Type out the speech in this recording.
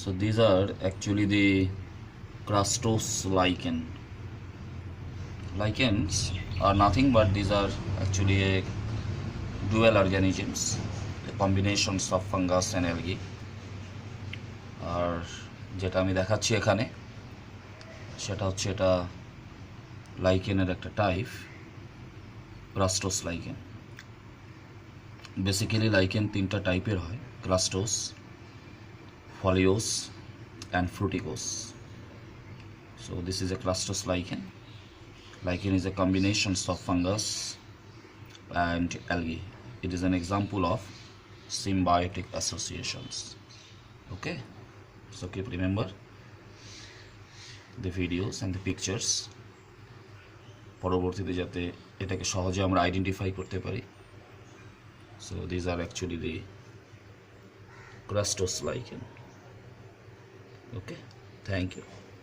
So these are actually the crustose lichen. Lichens are nothing but these are actually a dual organisms, a combinations of fungus and algae. আর যেটা আমি দেখাচ্ছি এখানে সেটা হচ্ছে এটা লাইকেনের একটা টাইপ, ক্রাস্টোস লাইকেন। বেসিক্যালি লাইকেন তিনটা টাইপের হয়, ক্রাস্টোস, ফলিওস and fruticose. So this is a crustose lichen. Lichen is a combination of fungus and algae. It is an example of symbiotic associations. Okay, so keep remember the videos and the pictures পরবর্তীতে যাতে এটাকে সহজে আমরা identify করতে পারি। So these are actually the crustose lichen. Okay, thank you.